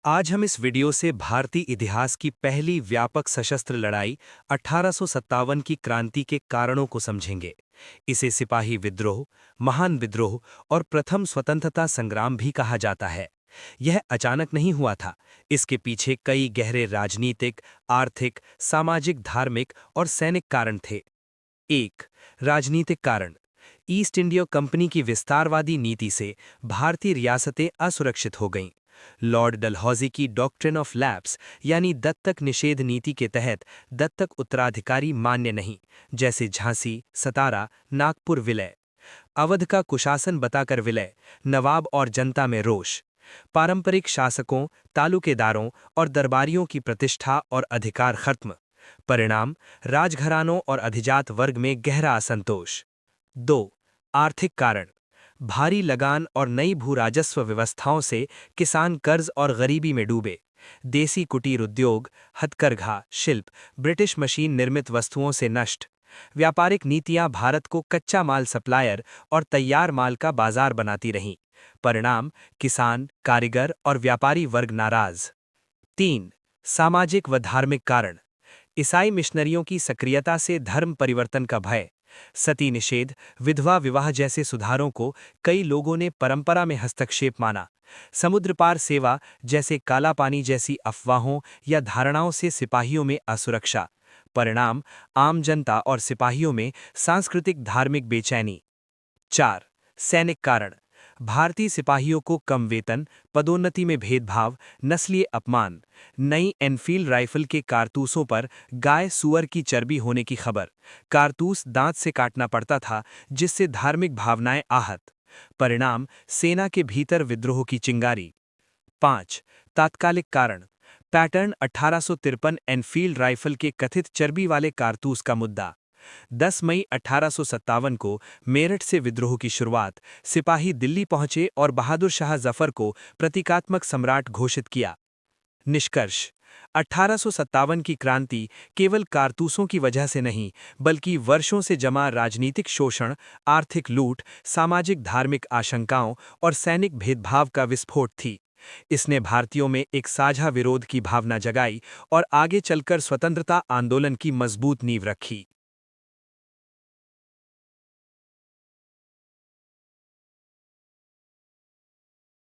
आज हम इस वीडियो से भारतीय इतिहास की पहली व्यापक सशस्त्र लड़ाई 1857 की क्रांति के कारणों को समझेंगे। इसे सिपाही विद्रोह, महान विद्रोह और प्रथम स्वतंत्रता संग्राम भी कहा जाता है। यह अचानक नहीं हुआ था। इसके पीछे कई गहरे राजनीतिक, आर्थिक, सामाजिक, धार्मिक और सैनिक कारण थे। 1. राजनीतिक कारण। ईस्ट इंडिया कंपनी की विस्तारवादी नीति से भारतीय रियासतें असुरक्षित हो गईं। लॉर्ड डलहौजी की डॉक्ट्रिन ऑफ लैप्स यानी दत्तक निषेध नीति के तहत दत्तक उत्तराधिकारी मान्य नहीं, जैसे झांसी, सतारा, नागपुर विलय। अवध का कुशासन बताकर विलय, नवाब और जनता में रोष। पारंपरिक शासकों, तालुकेदारों और दरबारियों की प्रतिष्ठा और अधिकार खत्म। परिणाम, राजघरानों और अधिजात वर्ग में गहरा असंतोष। 2. आर्थिक कारण। भारी लगान और नई भू राजस्व व्यवस्थाओं से किसान कर्ज और गरीबी में डूबे। देसी कुटीर उद्योग, हथकरघा, शिल्प, ब्रिटिश मशीन निर्मित वस्तुओं से नष्ट। व्यापारिक नीतियां भारत को कच्चा माल सप्लायर और तैयार माल का बाजार बनाती रहीं। परिणाम, किसान, कारीगर और व्यापारी वर्ग नाराज। 3. सामाजिक व धार्मिक कारण। ईसाई मिशनरियों की सक्रियता से धर्म परिवर्तन का भय। सती निषेध, विधवा विवाह जैसे सुधारों को कई लोगों ने परंपरा में हस्तक्षेप माना। समुद्र पार सेवा जैसे काला पानी जैसी अफवाहों या धारणाओं से सिपाहियों में असुरक्षा। परिणाम, आम जनता और सिपाहियों में सांस्कृतिक धार्मिक बेचैनी। 4. सैनिक कारण। भारतीय सिपाहियों को कम वेतन, पदोन्नति में भेदभाव, नस्लीय अपमान। नई एनफील्ड राइफल के कारतूसों पर गाय सुअर की चर्बी होने की खबर। कारतूस दांत से काटना पड़ता था, जिससे धार्मिक भावनाएं आहत। परिणाम, सेना के भीतर विद्रोह की चिंगारी। 5. तात्कालिक कारण। पैटर्न 1853 एनफील्ड राइफल के कथित चर्बी वाले कारतूस का मुद्दा। 10 मई 1857 को मेरठ से विद्रोह की शुरुआत। सिपाही दिल्ली पहुंचे और बहादुर शाह जफर को प्रतीकात्मक सम्राट घोषित किया। निष्कर्ष, 1857 की क्रांति केवल कारतूसों की वजह से नहीं, बल्कि वर्षों से जमा राजनीतिक शोषण, आर्थिक लूट, सामाजिक धार्मिक आशंकाओं और सैनिक भेदभाव का विस्फोट थी। इसने भारतीयों में एक साझा विरोध की भावना जगाई और आगे चलकर स्वतंत्रता आंदोलन की मजबूत नींव रखी।